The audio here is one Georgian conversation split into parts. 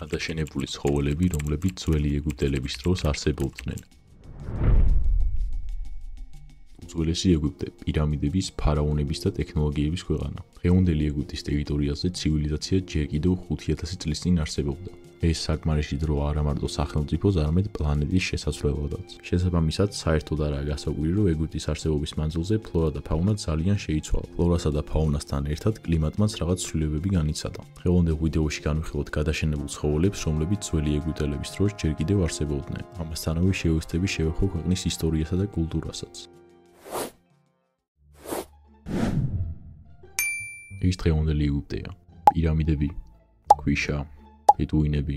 გადაშენებული ცხოველები, რომლებიც ძველი ეგვიპტელების დროს არსებობდნენ. უძველესი ეგვიპტე პირამიდების, ფარაონების და ტექნოლოგიების ქვეყანა. დღევანდელი ეგვიპტის ტერიტორიაზე ცივილიზაცია ჯერ კიდევ 5000 წლის წინ არსებობდა. ეს საკმარისი დრო არა მარტო სახელმწიფოს, არამედ პლანეტის შესაცვლელადაც. შესაბამისად, საერთოდ არაა გასაკვირი, რომ ეგვიპტის არსებობის მანძილზე ფლორა და ფაუნა ძალიან შეიცვალა. ფლორასა და ფაუნასთან ერთად კლიმატმაც რაღაც ცვლილებები განიცადა. დღევანდელ ვიდეოში განვიხილოთ გადაშენებულ ცხოველებს, რომლებიც ძველი ეგვიპტელების დროს ჯერ კიდევ არსებობდნენ. ამასთანავე შევეცდები შევეხო ქვეყნის ისტორიასა და კულტურასაც. ის დღევანდელი ეგვიპტეა. პირამიდები, ქვიშა, ბედუინები,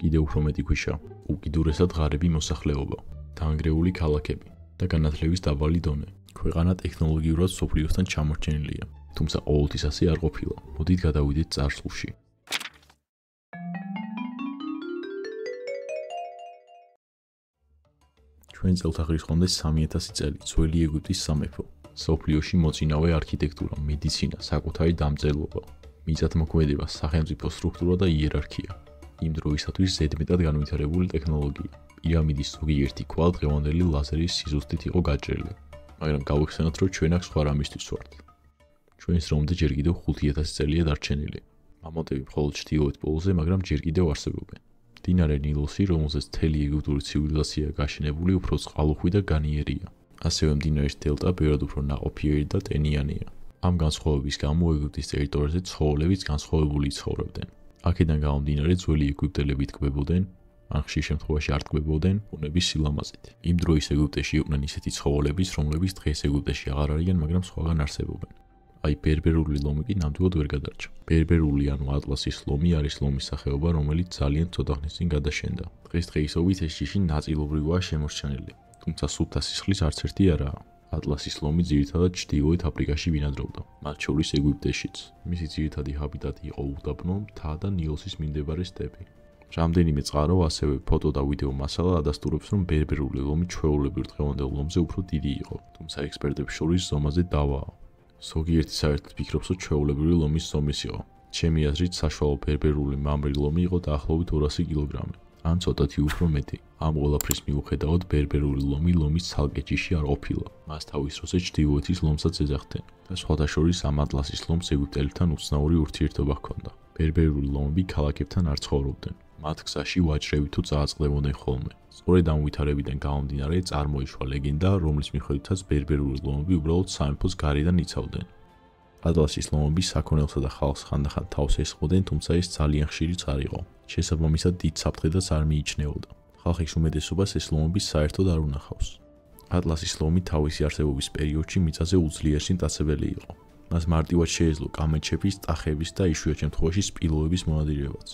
კიდევ უფრო მეტი ქვიშა, უკიდურესად ღარიბი მოსახლეობა, დაანგრეული ქალაქები და განათლების დაბალი დონე. ქვეყანა ტექნოლოგიურად მსოფლიოსთან ჩამორჩენილია, თუმცა ყოველთვის ასე არ ყოფილა. მოდით გადავიდეთ წარსულში. ჩვენ წელთაღრიცხვამდე 3000 წელი, ძველი ეგვიპტის სამეფო. სოფლიოში მოწინავე არქიტექტურა, მედიცინა, საკუთარი დამწერლობა, მიწათმოქმედება, სახელმწიფო სტრუქტურა და იერარქია. იმ დროისათვის ზედმეტად განვითარებული ტექნოლოგია. პირამიდის ზოგიერთი ქვა დღევანდელი ლაზერის სიზუსტით იყო გაჭრილი. მაგრამ გავიხსენოთ, რომ ჩვენ აქ სხვა რამისთვის ვართ. ჩვენს რომდე ჯერ კიდევ 5000 წელია დარჩენილი. მამონტები მხოლოდ ჩრდილოეთ პოლზე, მაგრამ ჯერ კიდევ არსებობენ. მდინარე ნილოსი, რომელზეც მთელი ეგვიპტური ცივილიზაციაა გაშენებული, უფრო წყალუხვი და განიერია. ასევე მდინარის დელტა ბევრად უფრო ნაყოფიერი და ტენიანია. ამ განსხვავების გამო ეგვიპტის ტერიტორიაზე ცხოველებიც განსხვავებული ცხოვრობდნენ. აქედან გამომდინარე ძველი ეგვიპტელები ტკბებოდნენ, ან ხშირ შემთხვევაში არ ტკბებოდნენ ბუნების სილამაზით. იმ დროის ეგვიპტეში იყვნენ ისეთი ცხოველებიც, რომლებიც დღეს ეგვიპტეში აღარ არიან, მაგრამ სხვაგან არსებობენ. აი ბერბერული ლომი კი ნამდვილად ვერ გადარჩა. ბერბერული ანუ ატლასის ლომი არის ლომის სახეობა, რომელიც ძალიან ცოტა ხნის წინ გადაშენდა. დღესდღეობით ეს ჯიში ნაწილობრივაა შემორჩენილი. თუმცა სუფთა სისხლის არც ერთი არაა. ატლასის ლომი ძირითადად ჩრდილოეთ აფრიკაში ბინადრობდა, მათ შორის ეგვიპტეშიც. მისი ძირითადი ჰაბიტატი იყო უდაბნო, მთა და ნილოსის მიმდებარე სტეპი. რამდენიმე წყარო, ასევე ფოტო და ვიდეო მასალა ადასტურებს, რომ ბერბერული ლომი ჩვეულებრივ დღევანდელ ლომზე უფრო დიდი იყო, თუმცა ექსპერტებს შორის ზომაზე დავაა. ზოგიერთი საერთოდ ფიქრობს, რომ ჩვეულებრივი ლომის ზომის იყო. ჩემი აზრით, საშუალო ბერბერული მამრი ლომი იყო დაახლოებით 200 კილოგრამი. ან ცოტათი უფრო მეტი. ამ ყველაფრის მიუხედავად ბერბერული ლომი ლომის ცალკე ჯიში არ ყოფილა. მას თავის დროზე ჩრდილოეთის ლომსაც ეძახდნენ და სხვათა შორის ამ ატლასის ლომს ეგვიპტელებთან უცნაური ურთიერთობა ჰქონდა. ბერბერული ლომები ქალაქებთან არ ცხოვრობდნენ. მათ გზაში ვაჭრები თუ წააწყდებოდნენ ხოლმე. სწორედ ამ ვითარებიდან გამომდინარე წარმოიშვა ლეგენდა, რომლის მიხედვითაც ბერბერული ლომები უბრალოდ სამეფოს გარედან იცავდნენ. ატლასის ლომები საქონელსა და ხალხს ხანდახან თავს ესხმოდნენ, თუმცა ეს ძალიან ხშირიც არ იყო. შესაბამისად დიდ საფრთხედაც არ მიიჩნეოდა. ხალხის უმეტესობას ეს ლომები საერთოდ არ უნახავს. ატლასის ლომი თავისი არსებობის პერიოდში მიწაზე უძლიერესი მტაცებელი იყო. მას მარტივად შეეძლო კამეჩების, ტახების და იშვიათ შემთხვევაში სპილოების მონადირეებაც.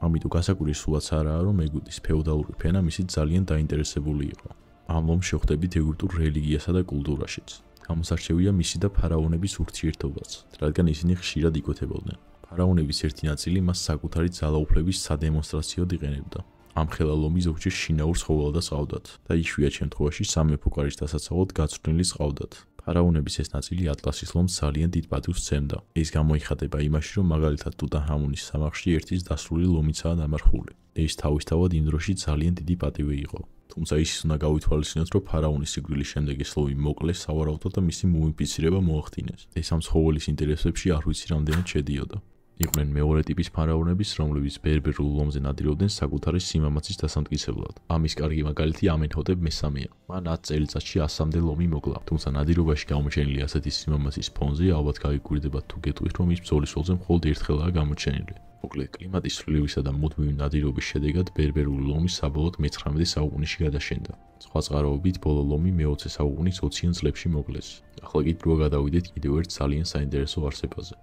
ამიტომ გასაკვირი სულაც არაა, რომ ეგვიპტის ფეოდალური ფენა მისით ძალიან დაინტერესებული იყო. ამ ლომს შეხვდებით ეგვიპტურ რელიგიასა და კულტურაშიც. გამოსარჩევია მისი და ფარაონების ურთიერთობაც, რადგან ისინი ხშირად იკვეთებოდნენ. ფარაონების ერთი ნაწილი მას საკუთარი ძალაუფლების სადემონსტრაციოდ იყენებდა. ამ ხელა ლომი ზოგჯერ შინაურ ცხოველადაც ყავდათ და იშვიათ შემთხვევაში სამეფო კარის დასაცავად გაწვრთნილი ყავდათ. ფარაონების ეს ნაწილი ატლასის ლომს ძალიან დიდ პატივს სცემდა. ეს გამოიხატება იმაში, რომ მაგალითად ტუტანჰამონის სამარხში ერთის დასრული ლომიცაა დამარხული. ეს თავისთავად იმ დროში ძალიან დიდი პატივი იყო. თუმცა ის უნდა გავითვალისწინოთ, რომ ფარაონის სიკვდილის შემდეგ ეს ლომი მოკლეს სავარაუდოდ და მისი მუმიფიცირება მოახდინეს. ეს ამ ცხოველის ინტერესებში არ ვიცი რამდენად შედიოდა. იყვნენ მეორე ტიპის ფარაონების, რომლებიც ბერბერულ ლომზე ნადირობდნენ საკუთარი სიმამაცის დასამტკიცებლად. ამის კარგი მაგალითი ამენჰოტეპ მესამეა. მან 10 წელიწადში 100-მდე ლომი მოკლა. თუმცა ნადირობაში გამოჩენილი ასეთი სიმამაცის ფონზე ალბათ გაიგურდებათ თუ გეტყვით, რომ ის ბრძოლის ველზე მხოლოდ ერთხელაა გამოჩენილი. მოკლედ, კლიმატის ცვლილებისა და მუდმივი ნადირობის შედეგად ბერბერული ლომი საბოლოოდ მე-19 საუკუნეში გადაშენდა. სხვა წყაროებით, ბოლო ლომი მე-20 საუკუნის 20-იან წლებში მოკლეს. ახლა კი დრო გადავიდეთ კიდევ ერთ ძალიან საინტერესო არსებაზე.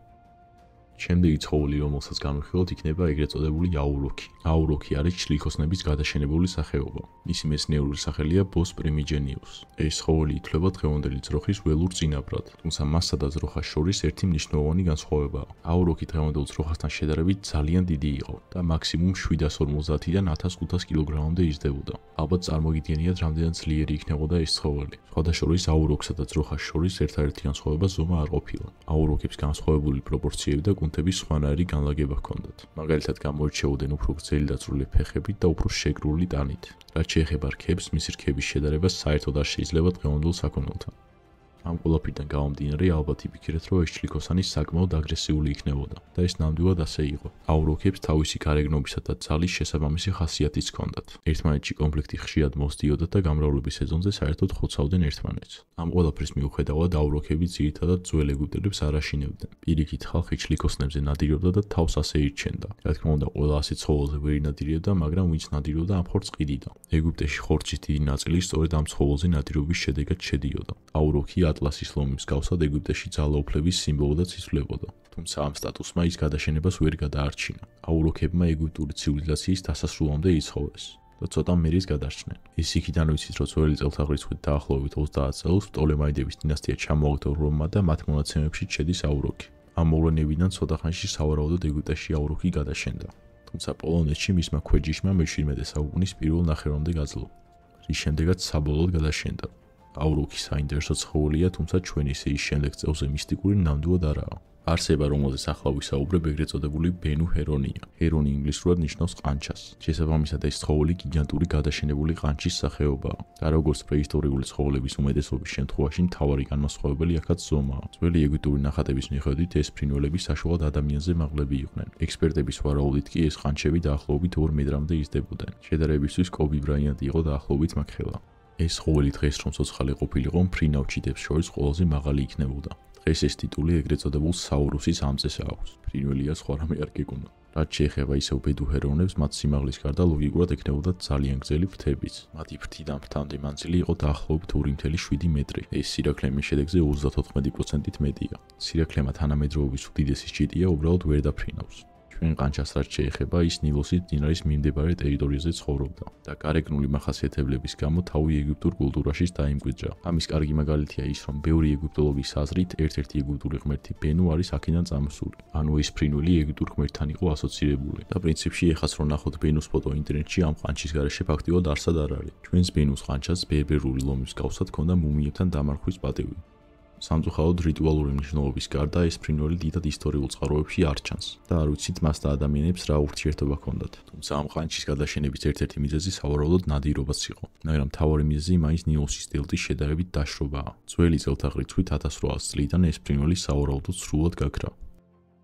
შემდეგი ცხოველი, რომელსაც განვიხილოთ, იქნება ეგრეთ წოდებული აუროქი. აუროქი არის ჩლიქოსნების გადაშენებული სახეობა. მისი მეცნიერული სახელია ბოს პრიმიჯენიუს. ეს ცხოველი ითვლება დღევანდელი ძროხის ველურ წინაპრად, თუმცა მასსა და ძროხას შორის ერთი მნიშვნელოვანი განსხვავებაა. აუროქი დღევანდელ ძროხასთან შედარებით ძალიან დიდი იყო და მაქსიმუმ 750-დან 1500 კილოგრამამდე იზრდებოდა. ალბათ წარმოგიდგენიათ, რამდენად ძლიერი იქნებოდა ეს ცხოველი. სხვათა შორის აუროქსა და ძროხას შორის ერთადერთი განსხვავება ზომა არ ყოფილა. აუროქებს განსხვავებული პროპორციები და ფრონტების სხვანაირი განლაგება ჰქონდათ. მაგალითად, გამოირჩეოდნენ უფრო გრძელი დაწვრილი ფეხებით და უფრო შეკრული ტანით. რაც შეეხება რქებს, მისი რქების შედარება საერთოდ არ შეიძლება დღევანდელ საქონელთან. ამ ყველაფრიდან გამომდინარე, ალბათ იფიქრეთ, რომ ეს ჩლიქოსანი საკმაოდ აგრესიული იქნებოდა და ეს ნამდვილად ასე იყო. აუროქებს თავისი გარეგნობისა და ძალის შესაბამისი ხასიათიც ჰქონდათ. ერთმანეთში კონფლიქტი ხშირად მოსდიოდა და გამრავლების სეზონზე საერთოდ ხოცავდნენ ერთმანეთს. ამ ყველაფრის მიუხედავად, აუროქები ძირითადად ძველ ეგვიპტელებს არ აშინებდნენ. პირიქით, ხალხი ჩლიქოსნებზე ნადირობდა და თავს ასე ირჩენდა. რა თქმა უნდა, ყველა ასე ცხოველზე ვერ ინადირებდა, მაგრამ ვინც ნადირობდა, ამ ხორცს ყიდიდა. ეგვიპტეში ხორცის დიდი ნაწილი სწორედ ამ ცხოველზე ნადირობის შედეგად შედიოდა. აუროქი ატლასის ლომის მსგავსად ეგვიპტეში ძალაუფლების სიმბოლოდაც ითვლებოდა. თუმცა ამ სტატუსმა ის გადაშენებას ვერ გადაარჩინა. აუროქებმა ეგვიპტური ცივილიზაციის დასასრულამდე იცხოვრეს და ცოტა მერეც გადარჩნენ. ის იქიდან ვიცით, რომ ძველი წელთაღრიცხვით დაახლოებით 30 წელს პტოლემაიდების დინასტია ჩამოაგდო რომმა და მათ მონაცემებში შედის აუროქი. ამ მოვლენებიდან ცოტა ხანში სავარაუდოდ ეგვიპტეში აუროქი გადაშენდა. თუმცა პოლონეთში მისმა ქვეჯიშმა მე-17 საუკუნის პირველ ნახევრამდე გაძლო, რის შემდეგაც საბოლოოდ გადაშენდა. აუროქი საინტერესო ცხოველია, თუმცა ჩვენ ისე ის შემდეგ წელზე მისტიკური ნამდვილად არაა. არსება, რომელზეც ახლა ვისაუბრებ, ეგრეთ წოდებული ბენუ ჰერონია. ჰერონი ინგლისურად ნიშნავს ყანჩას. შესაბამისად, ეს ცხოველი გიგანტური გადაშენებული ყანჩის სახეობაა და როგორც პრეისტორიული ცხოველების უმეტესობის შემთხვევაში, მთავარი განმასხვავებელი აქაც ზომაა. ძველი ეგვიპტური ნახატების მიხედვით, ეს ფრინველები საშუალოდ ადამიანზე მაღლები იყვნენ. ექსპერტების ვარაუდით კი ეს ყანჩები დაახლოებით 2 მეტრამდე იზრდებოდნენ. შედარებისთვის, კობი ბრაიანტი იყო დაახლოებით მაგხელა. ეს ცხოველი დღეს რომ ცოცხალი ყოფილიყო, მფრინავ ჩიტებს შორის ყველაზე მაღალი იქნებოდა. დღეს ეს ტიტული ეგრეთ წოდებულ საურუსის ამწეს აქვს. ფრინველია, სხვა რამე არ გეკუნა. რაც შეეხება ისევ ბედუ ჰერონებს, მათ სიმაღლის გარდა ლოგიკურად ექნებოდათ ძალიან გრძელი ფრთებიც. მათი ფრთიდან ფრთამდე მანძილი იყო დაახლოებით 2.7 მეტრი. ეს სირაქლემის შედეგზე 34%-ით მეტია. სირაქლემა თანამედროვეობის უდიდესი ჩიტია, უბრალოდ ვერ დაფრინავს. ჩვენ ყანჩას რაც შეეხება, ის ნილოსის მდინარის მიმდებარე ტერიტორიაზე ცხოვრობდა და გარეგნული მახასიათებლების გამო თავი ეგვიპტურ კულტურაშიც დაიმკვიდრა. ამის კარგი მაგალითია ის, რომ ბევრი ეგვიპტოლოგის აზრით ერთ-ერთი ეგვიპტური ღმერთი ბენუ არის აქედან წამოსული. ანუ ეს ფრინველი ეგვიპტურ ღმერთთან იყო ასოცირებული. და პრინციპში ეხაც რომ ნახოთ ბენუს ფოტო ინტერნეტში, ამ ყანჩის გარეშე ფაქტიურად არსად არ არის. ჩვენს ბენუს ყანჩას ბერბერული ლომის მსგავსად ჰქონდა მუმიებთან დამარხვის პატივი. სამწუხაროდ რიტუალური მნიშვნელობის გარდა ეს ფრინველი დიდად ისტორიულ წყაროებში არ ჩანს და არ ვიცით მას და ადამიანებს რა ურთიერთობა ჰქონდათ. თუმცა ამ ყანჩის გადაშენების ერთ-ერთი მიზეზი სავარაუდოდ ნადირობაც იყო, მაგრამ მთავარი მიზეზი მაინც ნილოსის დელტის შედარებით დაშრობაა. ძველი წელთაღრიცხვით 1800 წლიდან ეს ფრინველი სავარაუდოდ სრულად გაქრა.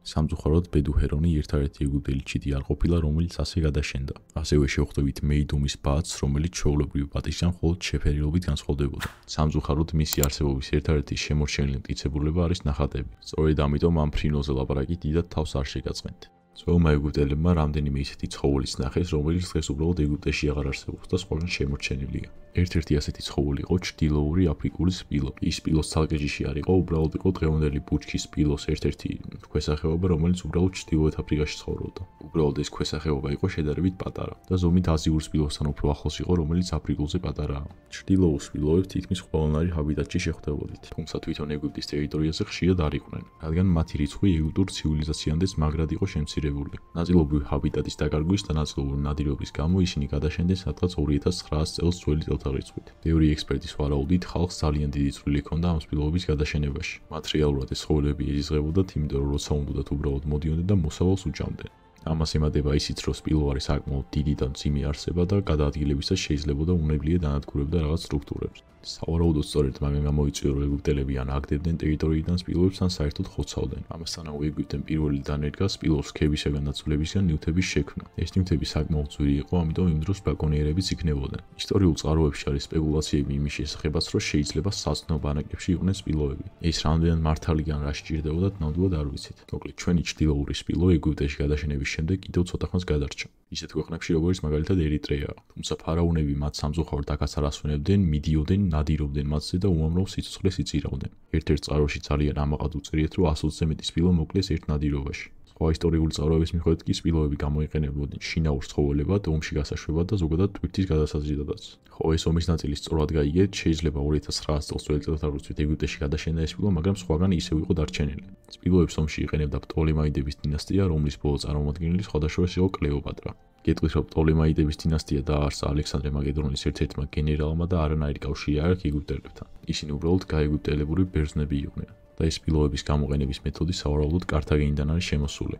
სამწუხაროდ ბედუ ჰერონი ერთადერთი ეგვიპტელი ჩიტი არ ყოფილა, რომელიც ასე გადაშენდა. ასევე შევხვდებით მეიდუმის ბაცს, რომელიც ჩვეულებრივი პატისიდან მხოლოდ შეფერილობით განსხვავდებოდა. სამწუხაროდ მისი არსებობის ერთადერთი შემორჩენილი მტკიცებულება არის ნახატები. სწორედ ამიტომ ამ ფრინველზე ლაპარაკი დიდად თავს არ შეგაწყვეტთ. ძველმა ეგვიპტელებმა რამდენიმე ისეთი ცხოველის ნახეს, რომელიც დღეს უბრალოდ ეგვიპტეში აღარ არსებობს და სხვაგან შემორჩენილია. ერთ-ერთი ასეთი ცხოველი იყო ჩრდილოური აფრიკული სპილო. ის სპილოს ცალკე ჯიში არ იყო, უბრალოდ იყო დღევანდელი ბუჩქის სპილოს ერთ-ერთი ქვესახეობა, რომელიც უბრალოდ ჩრდილოეთ აფრიკაში ცხოვრობდა. უბრალოდ ეს ქვესახეობა იყო შედარებით პატარა და ზომით აზიურ სპილოსთან უფრო ახლოს იყო, რომელიც აფრიკულზე პატარაა. ჩრდილოურ სპილოებს თითქმის ყველანაირ ჰაბიტატში შეხვდებოდით, თუმცა თვითონ ეგვიპტის ტერიტორიაზე ხშირად არ იყვნენ, რადგან მათი რიცხვი ეგვიპტურ ცივილიზაციამდეც მაგრად იყო შემცირებული. ნაწილობრივი ჰაბიტატის დაკარგვის და ნაწილობრივი ნადირობის გამო ისინი გადაშენდნენ სადღაც 2900 წელს ძველი წელთაღრიცხვით. ბევრი ექსპერტის ვარაუდით, ხალხს ძალიან დიდი წვლილი ჰქონდა ამ სპილოების გადაშენებაში. მათ რეალურად ეს ცხოველები ეზიზღებოდათ, იმიტომ რომ როცა უნდათ უბრალოდ მოდიოდნენ და მოსავალს უჭამდნენ. ამას ემატება ისიც, რომ სპილო არის საკმაოდ დიდი და მძიმე არსება და გადაადგილებისას შეიძლებოდა უნებლიე დანადგურებდა რაღაც სტრუქტურებს. სავარაუდოდ სწორედ მაგან გამოიწვია, რომ ეგვიპტელები ან აგდებდნენ ტერიტორიიდან სპილოებს, ან საერთოდ ხოცავდნენ. ამასთანავე ეგვიპტემ პირველი დანერგა სპილოს რქებისაგან და წვლებისგან ნივთების შექმნა. ეს ნივთები საკმაოდ ძვირი იყო, ამიტომ იმ დროს ბრაკონიერებიც იქნებოდნენ. ისტორიულ წყაროებში არის სპეკულაციები იმის შესახებაც, რომ შეიძლება საზნო ბანაკებში იყვნენ სპილოები. ეს რამდენად მართალია ან რა სჭირდებოდათ, ნამდვილად არ ვიცით. მოკლედ, ჩვენი ჩრდილოური სპილო ეგვიპტეში გადაშენების შემდეგ კიდევ ცოტა ხანს გადარჩა. ისეთ ქვეყნებში, როგორც მაგალითად ერიტრეა, თუმცა ფარაონები მათ სამწუხაროდ აქაც არ ასვენებდნენ, მიდიოდნენ, ნადირობდნენ მათზე და უამრავ სიცოცხლეს იწირავდნენ. ერთ-ერთ წყაროში ძალიან ამაყად უწერიეთ, რომ 120-ზე მეტი სპილო მოკლეს ერთ ნადირობაში. სხვა ისტორიული წყაროების მიხედვით კი სპილოები გამოიყენებოდნენ შინაურ ცხოველებად, ომში გასაშვებად და ზოგადად ტვირთის გადასაზიდადაც. ხო, ეს ომის ნაწილი სწორად გაიგეთ, შეიძლება 2900 წელს ძველი წელთაღრიცხვით ეგვიპტეში გადაშენდა ეს სპილო, მაგრამ სხვაგან ისევ იყო დარჩენილი. სპილოებს ომში იყენებდა პტოლემაიდების დინასტია, რომლის ბოლო წარმომადგენელი სხვადასხვა იყო კლეოპატრა. გეტყვით, რომ პტოლემაიდების დინასტია დააარსა ალექსანდრე მაკედონელის ერთ-ერთმა გენერალმა და არანაირი კავშირი არ აქვს ეგვიპტელებთან. ისინი უბრალოდ გაეგვიპტელებური ბერძნები იყვნენ. და ეს სპილოების გამოყენების მეთოდი სავარაუდოდ კართაგენიდან არის შემოსული.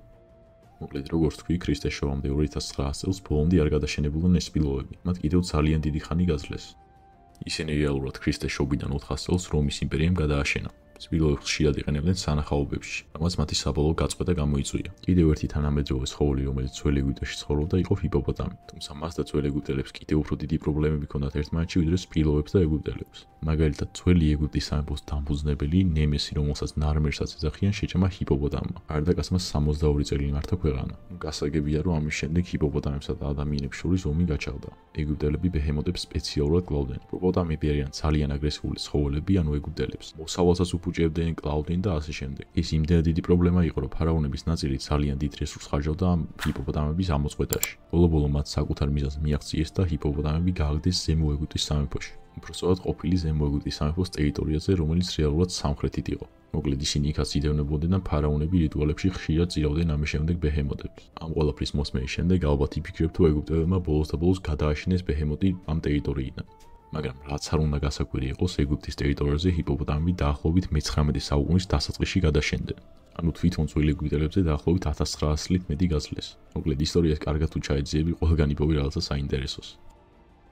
მოკლედ, როგორც თქვი, ქრისტეს შობამდე 2900 წელს ბოლომდე არ გადაშენებულან ეს სპილოები, მათ კიდევ ძალიან დიდი ხანი გაძლეს. ისინი რეალურად ქრისტეს შობიდან 400 წელს რომის იმპერიამ გადააშენა. სპილოებს ხშირად იყენებდნენ სანახაობებში, რამაც მათი საბოლოო გაწყვეტა გამოიწვია. კიდევ ერთი თანამედროვე ცხოველი, რომელიც ძველ ეგვიპტეში ცხოვრობდა, იყო ჰიპოპოტამი, თუმცა მას და ძველ ეგვიპტელებს კიდევ უფრო დიდი პრობლემები ჰქონდათ ერთმანეთში, ვიდრე სპილოებს და ეგვიპტელებს. მაგალითად, ძველი ეგვიპტის სამეფოს დამფუძნებელი ნემესი, რომელსაც ნარმერსაც ეძახიან, შეჭამა ჰიპოპოტამმა. გარდაკაცმა 62 წელი მართა ქვეყანა. გასაგებია, რომ ამის შემდეგ ჰიპოპოტამებსა და ადამიანებს შორის ომი გაჩაღდა. ეგვიპტელები ბეჰემოტებს სპეციალურად კლავდნენ. ჰიპოპოტამები არიან ძალიან აგრესიული ცხოველები, ანუ ეგვიპტელებს მოსავალსაც უჭებდნენ, კლავდნენ და ასე შემდეგ. ეს იმდენად დიდი პრობლემა იყო, რომ ფარაონების ნაწილი ძალიან დიდ რესურსს ხარჯავდა ამ ჰიპოპოტამების ამოწყვეტაში. ბოლო-ბოლო მათ საკუთარ მიზანს მიაღწიეს და ჰიპოპოტამები გააგდეს ზემო ეგვიპტის სამეფოში. უпростоად ყოფილი ზემო ეგვიპტის სამეფოს ტერიტორიაზე, რომელიც რეალურად სამხრეთით იყო. მოკლედ ისინი იქაც იდევნებოდნენ და ფარაონები რიტუალებში ხშირად წირავდნენ ამის შემდეგ ბეჰემოტებს. ამ ყველაფრის მოსმენის შემდეგ ალბათ იფიქრებ, თუ ეგვიპტელებმა ბოლოს და ბოლოს გადააშენეს ბეჰემოტი ამ ტერიტორიიდან. მაგრამ რაც არ უნდა გასაკვირი იყოს, ეგვიპტის ტერიტორიაზე ჰიპოპოტამები დაახლოებით მე-19 საუკუნის დასაწყისში გადაშენდნენ. ანუ თვითონ ძველ ეგვიპტელებზე დაახლოებით 1900 წლით მეტი გაძლეს. მოკლედ ისტორიას კარგად თუ ჩაეძიები, ყველგან იპოვი რაღაცა საინტერესოს.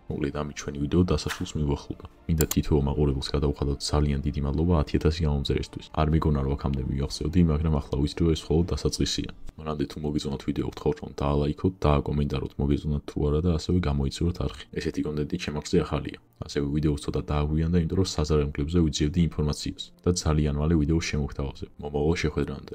მოკლედ ამით ჩვენი ვიდეო დასასრულს მივახლოვდა. მინდა თითოეულ მაყურებელს გადავხადოთ ძალიან დიდი მადლობა 10000 გამომწერისთვის. არ მეგონა რომ აქამდე მივახსოვდი, მაგრამ ახლა ვიცი რომ ეს მხოლოდ დასაწყისია. მანამდე თუ მოგეწონათ ვიდეო, ვთხოვთ რომ დაალაიქოთ, დააკომენტაროთ, მოგეწონათ თუ არა და ასევე გამოიცუროთ არხი. ესეთი კონტენტი ჩემახზე ახალია. ასევე ვიდეოს ცოტა დააგვიანდა, იმიტომ რომ საზარელ კლიპზე ვიძიებდი ინფორმაციას და ძალიან მალე ვიდეოს შემოგთავაზებ. მომავალ შეხვედრამდე.